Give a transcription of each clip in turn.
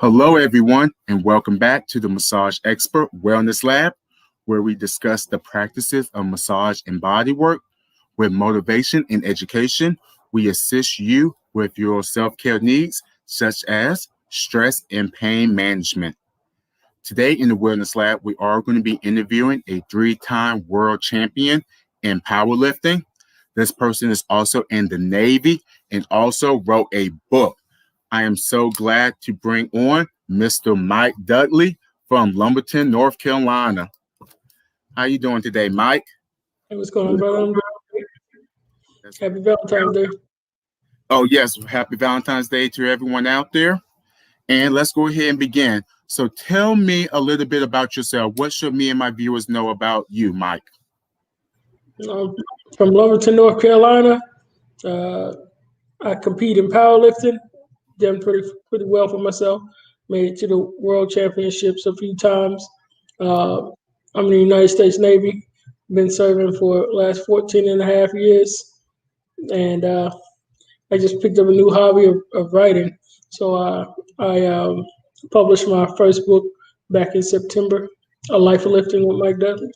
Hello, everyone, and welcome back to the Massage Expert Wellness Lab, where we discuss the practices of massage and body work. With motivation and education, we assist you with your self-care needs, such as stress and pain management. Today in the Wellness Lab, we are going to be interviewing a 3-time world champion in powerlifting. This person is also in the Navy and also wrote a book. I am so glad to bring on Mr. Mike Dudley from Lumberton, North Carolina. How you doing today, Mike? Hey, what's going on, brother? I'm doing great. Happy Valentine's Day. Oh, yes. Happy Valentine's Day to everyone out there. And let's go ahead and begin. So tell me a little bit about yourself. What should me and my viewers know about you, Mike? From Lumberton, North Carolina. I compete in powerlifting. Done pretty well for myself. Made it to the World Championships a few times. I'm in the United States Navy. Been serving for the last 14 and a half years. And I just picked up a new hobby of writing. So I published my first book back in September, A Life of Lifting with Mike Dudley.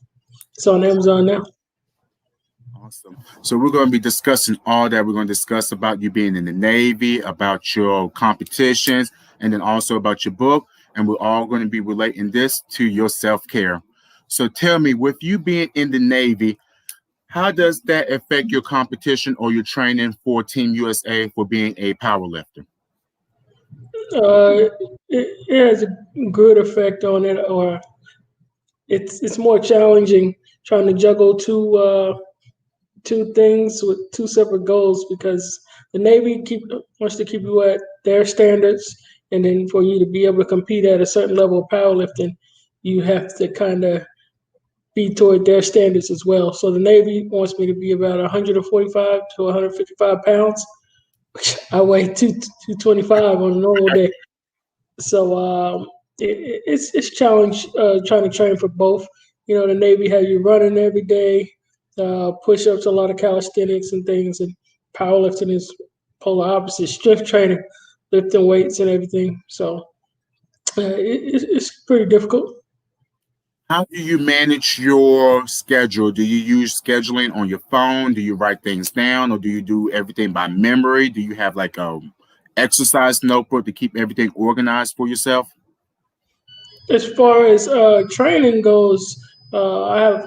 It's on Amazon now. Awesome. So we're going to be discussing all that. We're going to discuss about you being in the Navy, about your competitions, and then also about your book. And we're all going to be relating this to your self-care. So tell me, with you being in the Navy, how does that affect your competition or your training for Team USA for being a powerlifter? It has a good effect on it, or it's more challenging trying to juggle two things with two separate goals, because the Navy wants to keep you at their standards, and then for you to be able to compete at a certain level of powerlifting, you have to kind of be toward their standards as well. So the Navy wants me to be about 145 to 155 pounds, which I weigh 225 on a normal day. So it's a challenge trying to train for both. You know, the Navy has you running every day, push-ups, a lot of calisthenics and things, and powerlifting is polar opposite, strength training, lifting weights and everything. So it's pretty difficult. How do you manage your schedule? Do you use scheduling on your phone? Do you write things down, or do you do everything by memory? Do you have like a exercise notebook to keep everything organized for yourself? As far as training goes, I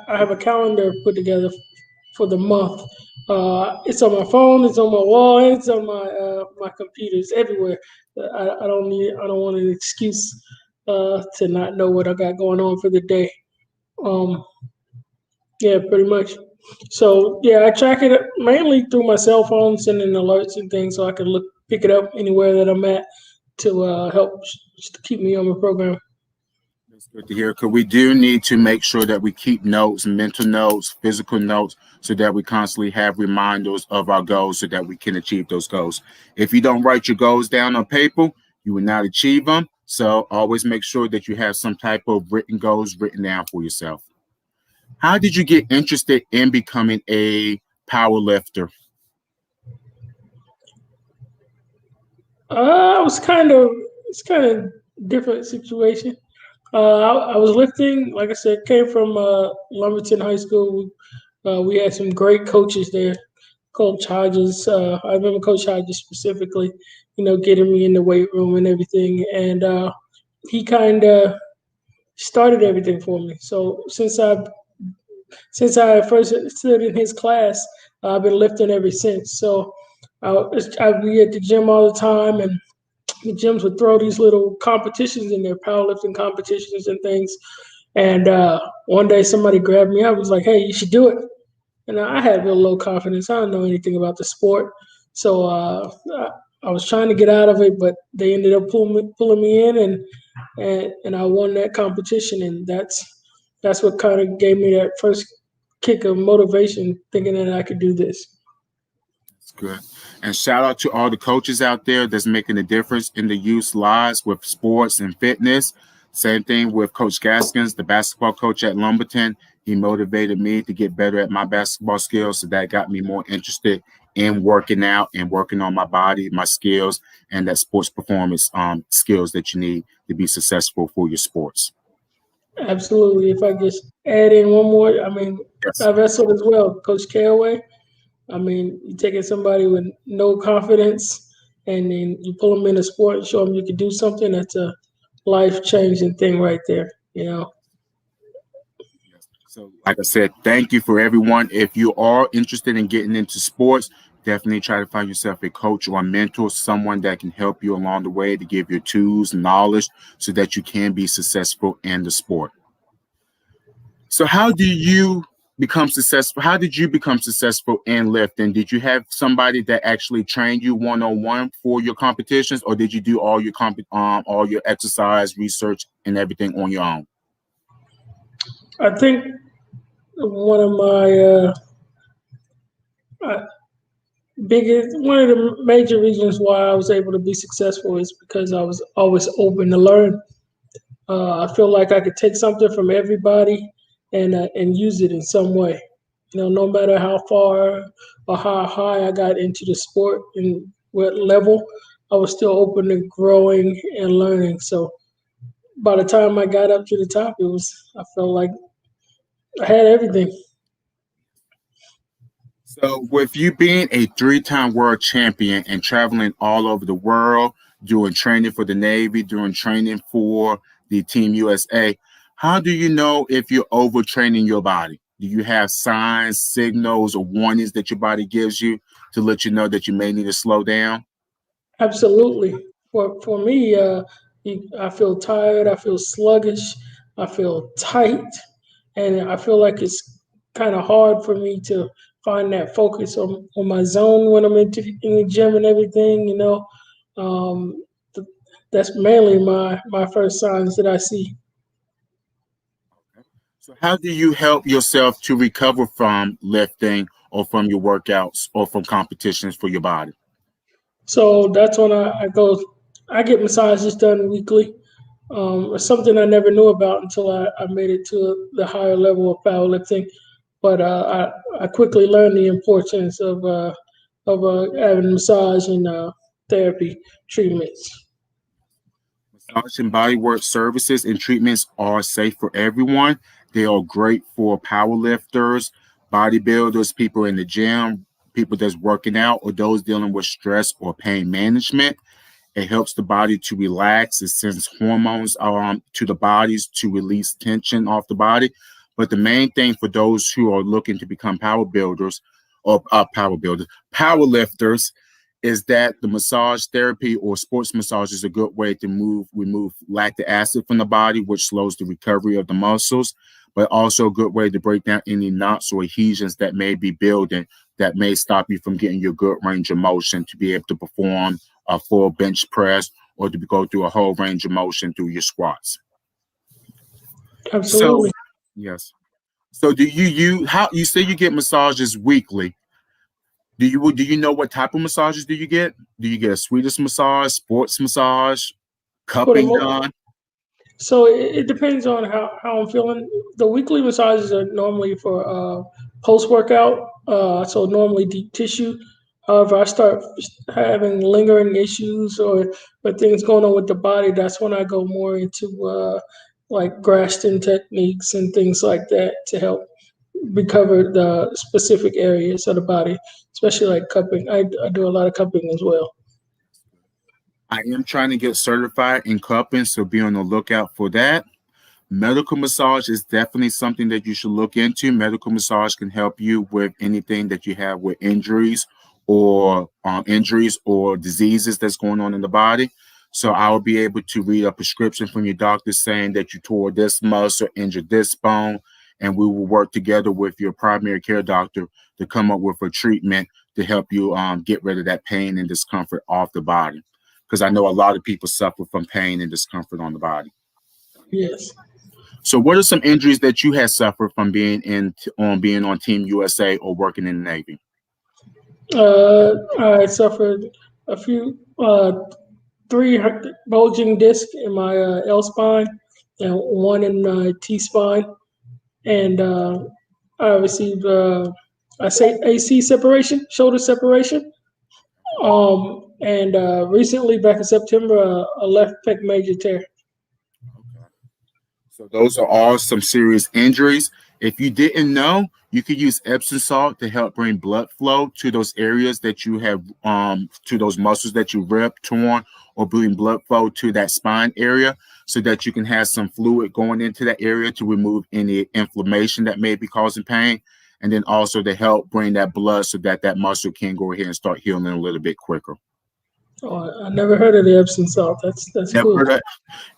have a calendar put together for the month. It's on my phone, it's on my wall, and it's on my computer. It's everywhere. I don't want an excuse to not know what I got going on for the day. Yeah, pretty much. So yeah, I track it mainly through my cell phone, sending alerts and things, so I can pick it up anywhere that I'm at to help to keep me on my program. That's good to hear, because we do need to make sure that we keep notes, mental notes, physical notes, so that we constantly have reminders of our goals so that we can achieve those goals. If you don't write your goals down on paper, you will not achieve them. So always make sure that you have some type of written goals written down for yourself. How did you get interested in becoming a power lifter? It's kind of different situation. I was lifting, like I said, came from Lumberton High School. We had some great coaches there, Coach Hodges. I remember Coach Hodges specifically, getting me in the weight room and everything. And he kind of started everything for me. So since I first stood in his class, I've been lifting ever since. So I'd be at the gym all the time, and the gyms would throw these little competitions in there, powerlifting competitions and things. And one day somebody grabbed me up and was like, "Hey, you should do it." And I had real low confidence. I don't know anything about the sport. So I was trying to get out of it, but they ended up pulling me in, and I won that competition. And that's what kind of gave me that first kick of motivation, thinking that I could do this. That's good. And shout out to all the coaches out there that's making a difference in the youth's lives with sports and fitness. Same thing with Coach Gaskins, the basketball coach at Lumberton. He motivated me to get better at my basketball skills, so that got me more interested in working out and working on my body, my skills, and that sports performance skills that you need to be successful for your sports. Absolutely. If I just add in one more, I mean, Yes. I wrestled as well, Coach Caraway. I mean, you're taking somebody with no confidence and then you pull them in a sport and show them you can do something. That's a life changing thing right there, you know? Yes. So, like I said, thank you for everyone. If you are interested in getting into sports, definitely try to find yourself a coach or a mentor, someone that can help you along the way to give you tools, knowledge, so that you can be successful in the sport. So, how do you become successful? How did you become successful in lifting? Did you have somebody that actually trained you one on one for your competitions, or did you do all your exercise research and everything on your own? I think one of my uh, one of the major reasons why I was able to be successful is because I was always open to learn. I feel like I could take something from everybody and use it in some way. You know, no matter how far or how high I got into the sport and what level, I was still open to growing and learning. So by the time I got up to the top, I felt like I had everything. So, with you being a three-time world champion and traveling all over the world, doing training for the Navy, doing training for the Team USA, how do you know if you're overtraining your body? Do you have signs, signals, or warnings that your body gives you to let you know that you may need to slow down? Absolutely. For me, I feel tired. I feel sluggish. I feel tight, and I feel like it's kind of hard for me to find that focus on my zone when I'm in the gym and everything. You know, um, th- that's mainly my first signs that I see. So, how do you help yourself to recover from lifting or from your workouts or from competitions for your body? So that's when I go. I get massages done weekly. It's something I never knew about until I made it to the higher level of powerlifting. But I quickly learned the importance of having massage and therapy treatments. Massage and bodywork services and treatments are safe for everyone. They are great for power lifters, bodybuilders, people in the gym, people that's working out, or those dealing with stress or pain management. It helps the body to relax. It sends hormones to the bodies to release tension off the body. But the main thing for those who are looking to become power lifters, is that the massage therapy or sports massage is a good way to remove lactic acid from the body, which slows the recovery of the muscles, but also a good way to break down any knots or adhesions that may be building that may stop you from getting your good range of motion to be able to perform a full bench press or to go through a whole range of motion through your squats. So, Absolutely. yes. So how you say you get massages weekly? Do you know what type of massages do you get? Do you get a Swedish massage, sports massage, For the cupping mo- done? So it depends on how I'm feeling. The weekly massages are normally for post workout, so normally deep tissue. However, I start having lingering issues or things going on with the body. That's when I go more into like Graston techniques and things like that to help recover the specific areas of the body, especially like cupping. I do a lot of cupping as well. I am trying to get certified in cupping, so be on the lookout for that. Medical massage is definitely something that you should look into. Medical massage can help you with anything that you have with injuries or diseases that's going on in the body. So I will be able to read a prescription from your doctor saying that you tore this muscle, injured this bone, and we will work together with your primary care doctor to come up with a treatment to help you get rid of that pain and discomfort off the body. Because I know a lot of people suffer from pain and discomfort on the body. Yes. So, what are some injuries that you had suffered from being on Team USA or working in the Navy? I suffered a few three bulging discs in my L spine and one in my T spine, and I received I say AC separation, shoulder separation. And recently, back in September, a left pec major tear. Okay. So those are all some serious injuries. If you didn't know, you could use Epsom salt to help bring blood flow to those areas that you have, to those muscles that you ripped, torn, or bring blood flow to that spine area so that you can have some fluid going into that area to remove any inflammation that may be causing pain. And then also to help bring that blood so that that muscle can go ahead and start healing a little bit quicker. Oh, I never heard of the Epsom salt. That's Never cool. heard of,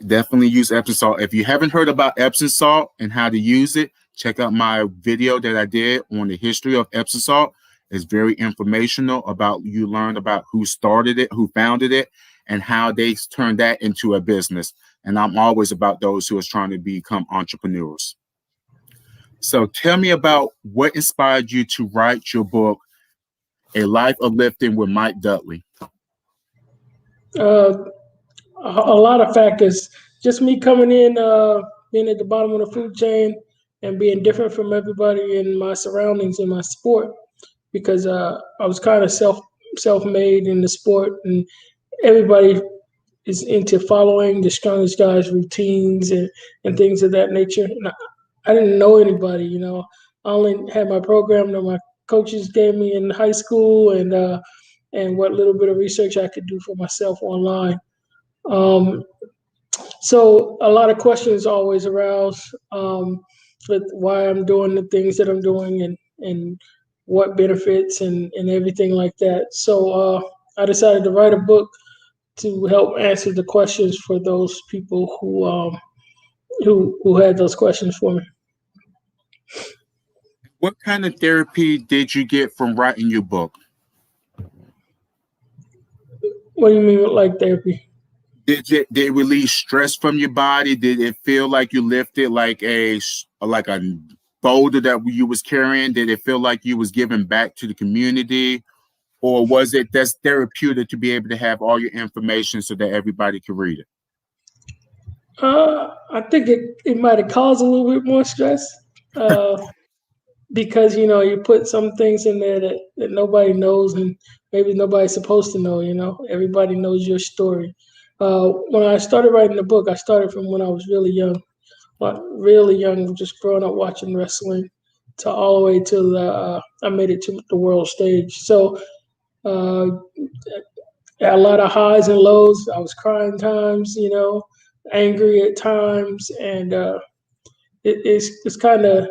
definitely use Epsom salt. If you haven't heard about Epsom salt and how to use it, check out my video that I did on the history of Epsom salt. It's very informational about you learn about who started it, who founded it, and how they turned that into a business. And I'm always about those who are trying to become entrepreneurs. So tell me about what inspired you to write your book, A Life of Lifting with Mike Dudley. Uh, a lot of factors. Just me coming in, being at the bottom of the food chain, and being different from everybody in my surroundings in my sport, because I was kind of self-made in the sport, and everybody is into following the strongest guys' routines and things of that nature. And I didn't know anybody, you know. I only had my program that my coaches gave me in high school, and what little bit of research I could do for myself online. Um, so a lot of questions always arouse with why I'm doing the things that I'm doing, and what benefits and everything like that. So I decided to write a book to help answer the questions for those people who had those questions for me. What kind of therapy did you get from writing your book? What do you mean with like therapy? Did it release stress from your body? Did it feel like you lifted like a boulder that you was carrying? Did it feel like you was giving back to the community? Or was it that's therapeutic to be able to have all your information so that everybody could read it? I think it might have caused a little bit more stress, because you put some things in there that nobody knows, and maybe nobody's supposed to know. Everybody knows your story. When I started writing the book, I started from when I was really young, just growing up watching wrestling, to all the way to I made it to the world stage. So a lot of highs and lows. I was crying times, angry at times, and it's kind of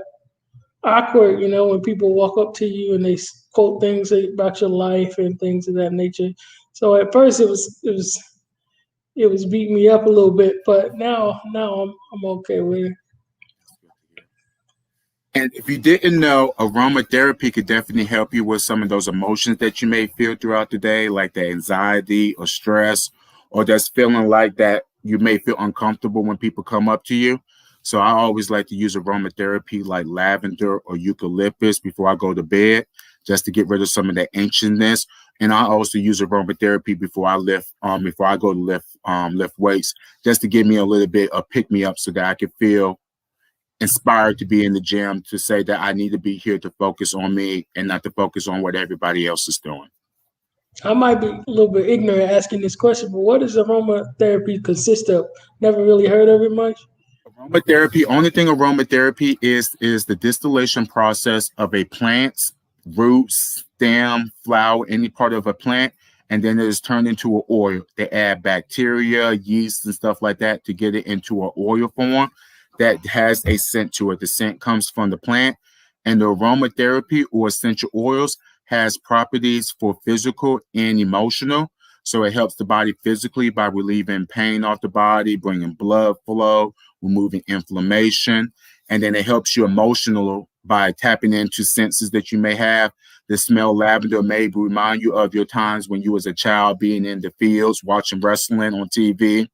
awkward, when people walk up to you and they quote things about your life and things of that nature. So at first it was beating me up a little bit, but now I'm okay with it. And if you didn't know, aromatherapy could definitely help you with some of those emotions that you may feel throughout the day, like the anxiety or stress, or just feeling like that you may feel uncomfortable when people come up to you. So I always like to use aromatherapy like lavender or eucalyptus before I go to bed, just to get rid of some of that anxiousness. And I also use aromatherapy before before I go to lift weights, just to give me a little bit of pick me up so that I can feel inspired to be in the gym, to say that I need to be here to focus on me and not to focus on what everybody else is doing. I might be a little bit ignorant asking this question, but what does aromatherapy consist of? Never really heard of it much. Aromatherapy, only thing aromatherapy is the distillation process of a plant's roots, stem, flower, any part of a plant, and then it is turned into an oil. They add bacteria, yeast, and stuff like that to get it into an oil form that has a scent to it. The scent comes from the plant, and the aromatherapy or essential oils has properties for physical and emotional. So it helps the body physically by relieving pain off the body, bringing blood flow, removing inflammation, and then it helps you emotional by tapping into senses that you may have. The smell of lavender may remind you of your times when you was a child being in the fields watching wrestling on TV,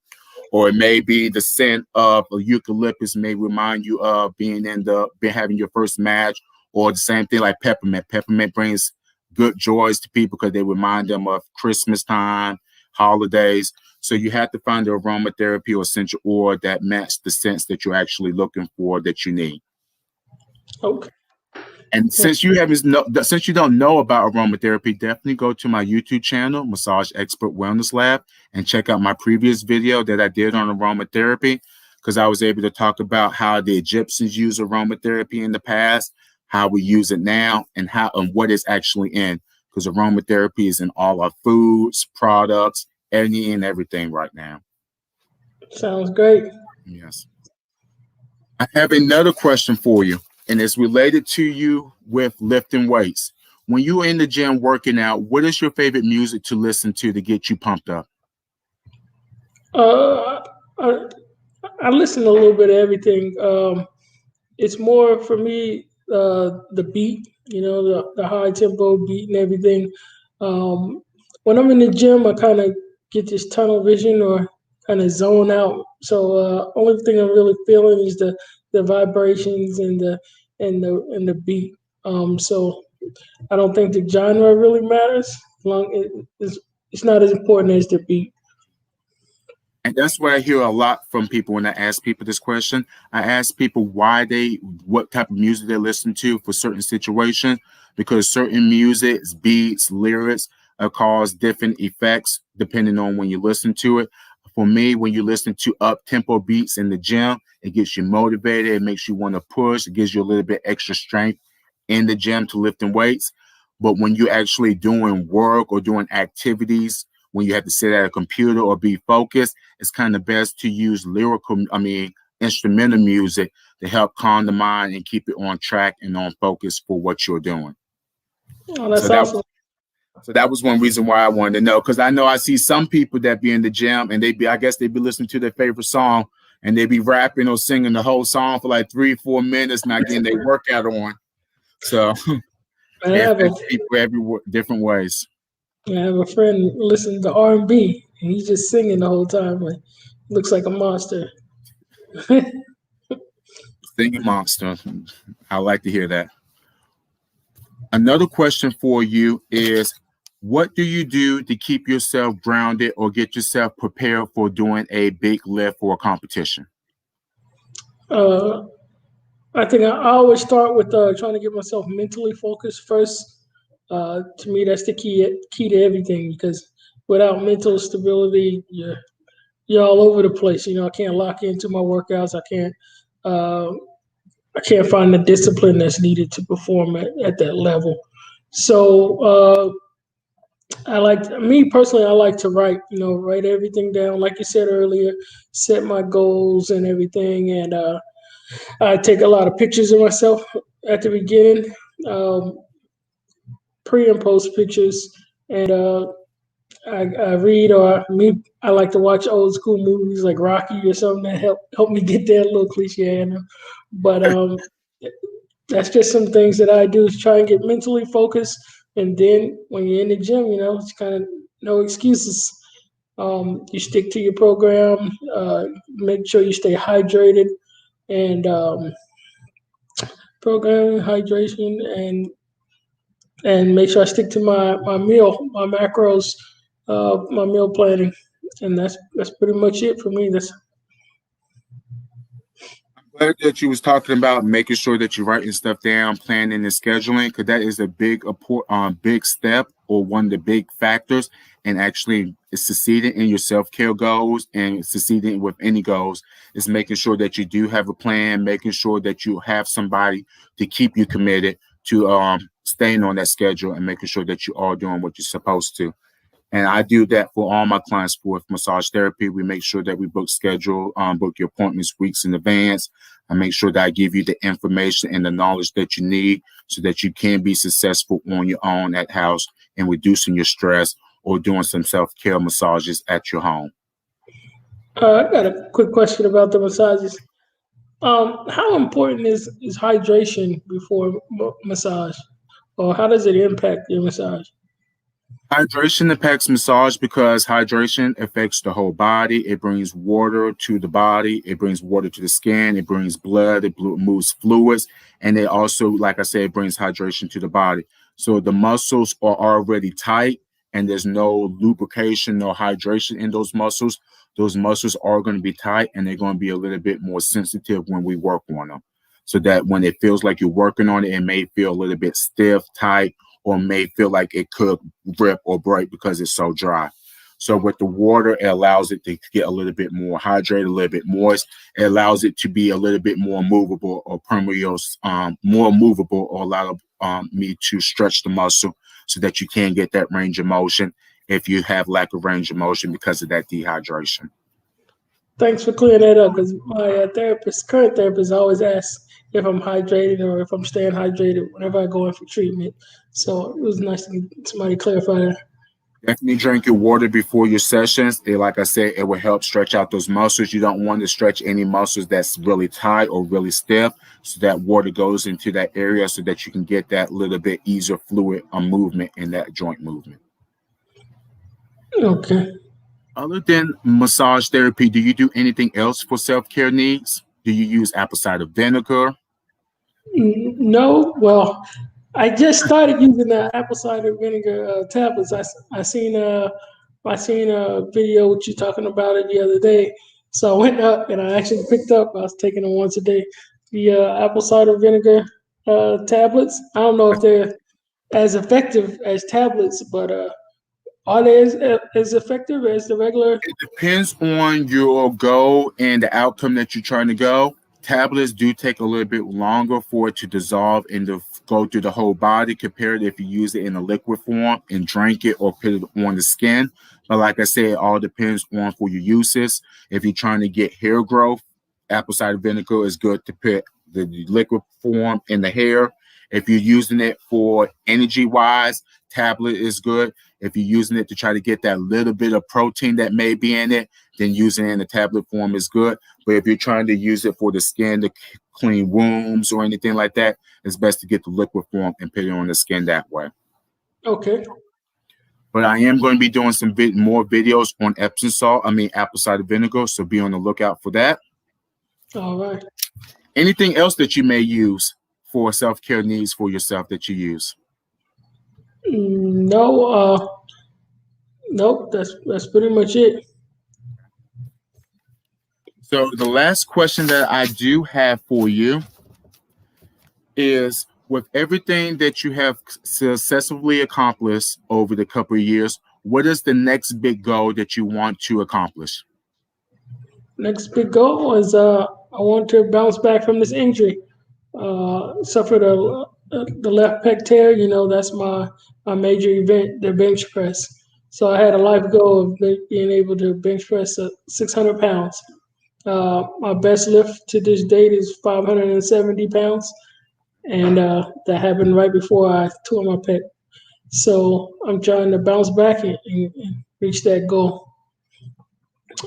or it may be the scent of a eucalyptus may remind you of having your first match, or the same thing like peppermint. Peppermint brings good joys to people because they remind them of Christmas time, holidays. So you have to find the aromatherapy or essential oil that match the scents that you're actually looking for, that you need. Okay. And since you don't know about aromatherapy, definitely go to my YouTube channel, Massage Expert Wellness Lab, and check out my previous video that I did on aromatherapy, because I was able to talk about how the Egyptians used aromatherapy in the past, how we use it now, and what it's actually in. Because aromatherapy is in all our foods, products, any and everything right now. Sounds great. Yes. I have another question for you, and it's related to you with lifting weights. When you're in the gym working out, what is your favorite music to listen to get you pumped up? I, I listen to a little bit of everything. It's more for me the beat, the high tempo beat and everything. Um, when I'm in the gym, I kind of get this tunnel vision or kind of zone out. So only thing I'm really feeling is the vibrations and the beat. So I don't think the genre really matters. It's not as important as the beat. And that's what I hear a lot from people when I ask people this question. I ask people what type of music they listen to for certain situations, because certain music, beats, lyrics cause different effects depending on when you listen to it. For me, when you listen to up-tempo beats in the gym, it gets you motivated. It makes you want to push. It gives you a little bit extra strength in the gym to lifting weights. But when you're actually doing work or doing activities, when you have to sit at a computer or be focused, it's kind of best to use instrumental music to help calm the mind and keep it on track and on focus for what you're doing. Oh, that's awesome. So that was one reason why I wanted to know, because I know I see some people that be in the gym and I guess they'd be listening to their favorite song and they be rapping or singing the whole song for like 3-4 minutes, not getting their workout on. So it affects people different ways. I have a friend listening to R&B, and he's just singing the whole time. Like, looks like a monster. Singing monster. I like to hear that. Another question for you is, what do you do to keep yourself grounded or get yourself prepared for doing a big lift or a competition? I think I always start with trying to get myself mentally focused first. To me, that's the key to everything, because without mental stability, you're all over the place. I can't lock into my workouts. I can't find the discipline that's needed to perform at that level. So me personally, I like to write. Write everything down, like you said earlier, set my goals and everything, and I take a lot of pictures of myself at the beginning, pre and post pictures, and I read I like to watch old school movies like Rocky or something that help me get there. A little cliche, I know, but that's just some things that I do is try and get mentally focused. And then when you're in the gym, it's kind of no excuses. You stick to your program, make sure you stay hydrated, and program hydration, and make sure I stick to my macros, my meal planning, and that's pretty much it for me. I'm glad that you was talking about making sure that you're writing stuff down, planning and scheduling, because that is a big step, or one of the big factors in actually succeeding in your self-care goals and succeeding with any goals, is making sure that you do have a plan, making sure that you have somebody to keep you committed to staying on that schedule and making sure that you are doing what you're supposed to. And I do that for all my clients with massage therapy. We make sure that we book your appointments weeks in advance. I make sure that I give you the information and the knowledge that you need so that you can be successful on your own at house and reducing your stress or doing some self-care massages at your home. I got a quick question about the massages. How important is hydration before massage, or how does it impact your massage? Hydration impacts massage because hydration affects the whole body. It brings water to the body. It brings water to the skin. It brings blood. It moves fluids. And it also, like I said, it brings hydration to the body. So the muscles are already tight and there's no lubrication, no hydration in those muscles. Those muscles are going to be tight and they're going to be a little bit more sensitive when we work on them. so that when it feels like you're working on it, it may feel a little bit stiff, tight, or may feel like it could rip or break because it's so dry. So with the water, it allows it to get a little bit more hydrated, a little bit moist. It allows it to be a little bit more movable or permeable, more movable, or allow me to stretch the muscle so that you can get that range of motion if you have lack of range of motion because of that dehydration. Thanks for clearing that up, because my current therapist, always asks if I'm hydrated or if I'm staying hydrated whenever I go in for treatment. So it was nice to get somebody clarify that. Definitely drink your water before your sessions. Like I said, it will help stretch out those muscles. You don't want to stretch any muscles that's really tight or really stiff. So that water goes into that area so that you can get that little bit easier fluid movement in that joint movement. Okay. Other than massage therapy, do you do anything else for self-care needs? Do you use apple cider vinegar? No, well, I just started using the apple cider vinegar tablets. I seen a video with you talking about it the other day. So I went up and I actually picked up. I was taking them once a day. The apple cider vinegar tablets. I don't know if they're as effective as tablets, but are they as effective as the regular? It depends on your goal and the outcome that you're trying to go. Tablets do take a little bit longer for it to dissolve and to go through the whole body compared to if you use it in a liquid form and drink it or put it on the skin. But like I said, it all depends on for your uses. If you're trying to get hair growth, apple cider vinegar is good to put the liquid form in the hair. If you're using it for energy wise, tablet is good. If you're using it to try to get that little bit of protein that may be in it, then using it in the tablet form is good. But if you're trying to use it for the skin to clean wounds or anything like that, it's best to get the liquid form and put it on the skin that way. Okay. But I am going to be doing some more videos on Epsom salt, apple cider vinegar, so be on the lookout for that. All right. Anything else that you may use for self-care needs for yourself that you use? No, nope. That's pretty much it. So the last question that I do have for you is, with everything that you have successfully accomplished over the couple of years, what is the next big goal that you want to accomplish? Next big goal is I want to bounce back from this injury. Suffered the left pec tear. You know, that's my major event, the bench press. So I had a life goal of being able to bench press 600 pounds. My best lift to this date is 570 pounds, and that happened right before I tore my pec. So I'm trying to bounce back and reach that goal. It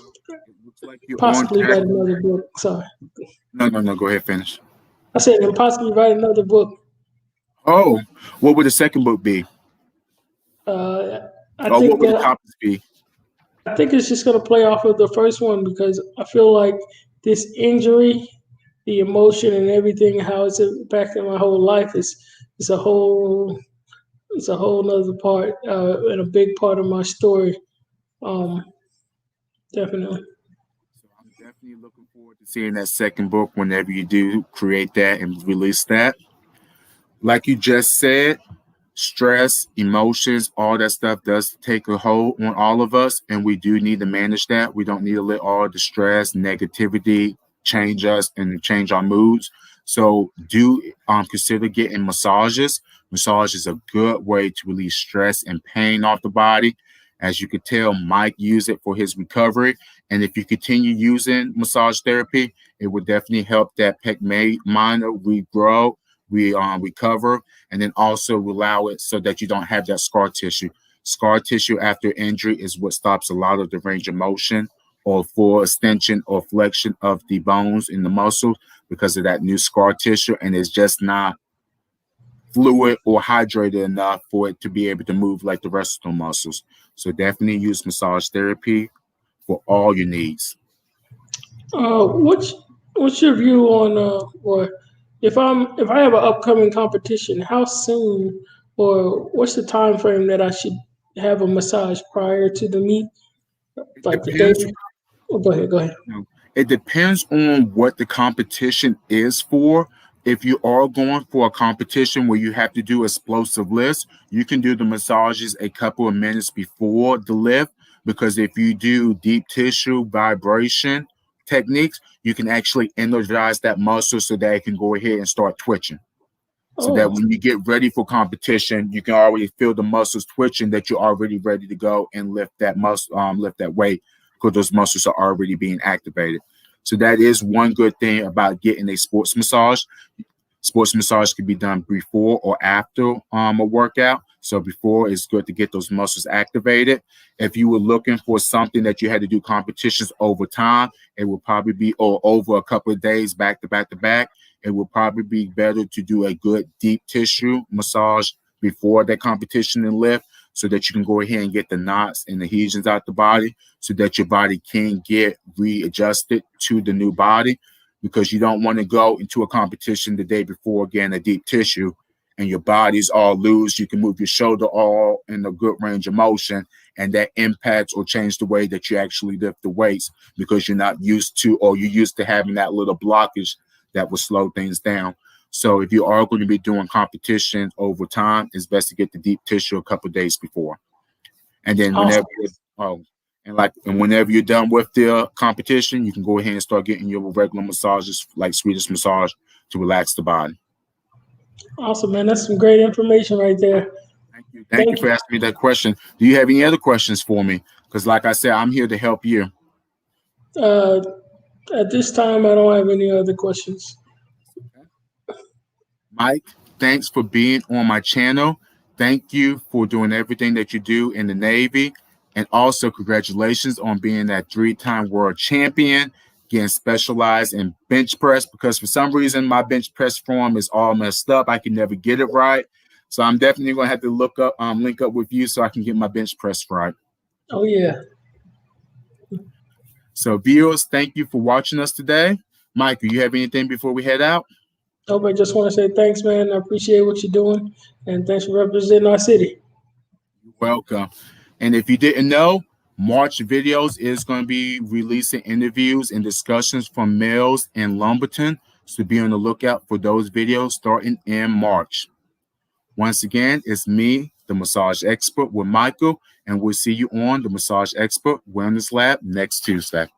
looks like you're on Possibly track. write another book. Sorry. No. Go ahead, finish. I said, and possibly write another book. Oh, what would the second book be? Uh, I Or what think would the topics be? I think it's just going to play off of the first one, because I feel like this injury, the emotion and everything, how it's impacting my whole life is a whole nother part and a big part of my story. Um, Definitely. So I'm definitely looking forward to seeing that second book whenever you do create that and release that. Like you just said, stress, emotions, all that stuff does take a hold on all of us, and we do need to manage that. We don't need to let all the stress, negativity change us and change our moods. So do consider getting massages. Massage is a good way to release stress and pain off the body. As you could tell, Mike used it for his recovery. And if you continue using massage therapy, it would definitely help that pec minor regrow, recover, and then also allow it so that you don't have that scar tissue. Scar tissue after injury is what stops a lot of the range of motion or full extension or flexion of the bones in the muscles because of that new scar tissue, and it's just not fluid or hydrated enough for it to be able to move like the rest of the muscles. So definitely use massage therapy for all your needs. What's your view on or if I have an upcoming competition, how soon or what's the time frame that I should have a massage prior to the meet? It Like the day? depends. Oh, go ahead. It depends on what the competition is for. If you are going for a competition where you have to do explosive lifts, you can do the massages a couple of minutes before the lift, because if you do deep tissue vibration techniques, you can actually energize that muscle so that it can go ahead and start twitching. So that Oh, when you get ready for competition, you can already feel the muscles twitching, that you're already ready to go and lift that muscle, lift that weight, because those muscles are already being activated. So that is one good thing about getting a sports massage. Sports massage can be done before or after a workout. So before, it's good to get those muscles activated. If you were looking for something that you had to do competitions over time, it will probably be, or over a couple of days back to back to back, it will probably be better to do a good deep tissue massage before that competition and lift, so that you can go ahead and get the knots and adhesions out the body, so that your body can get readjusted to the new body, because you don't want to go into a competition the day before, again, a deep tissue, and your body's all loose. You can move your shoulder all in a good range of motion, and that impacts or change the way that you actually lift the weights, because you're not used to, or you're used to having that little blockage that will slow things down. So if you are going to be doing competition over time, it's best to get the deep tissue a couple of days before. And then awesome. whenever you're done with the competition, you can go ahead and start getting your regular massages, like Swedish massage, to relax the body. Awesome, man. That's some great information right there. Thank you. Thank you for asking me that question. Do you have any other questions for me? Because like I said, I'm here to help you. At this time, I don't have any other questions. Mike, thanks for being on my channel. Thank you for doing everything that you do in the Navy. And also congratulations on being that 3-time world champion, getting specialized in bench press, because for some reason my bench press form is all messed up. I can never get it right. So I'm definitely going to have to link up with you so I can get my bench press right. Oh, yeah. So viewers, thank you for watching us today. Mike, do you have anything before we head out? Nope, I just want to say thanks, man. I appreciate what you're doing, and thanks for representing our city. You're welcome. And if you didn't know, March videos is going to be releasing interviews and discussions from males in Lumberton. So be on the lookout for those videos starting in March. Once again, it's me, the massage expert, with Michael, and we'll see you on the Massage Expert Wellness Lab next Tuesday.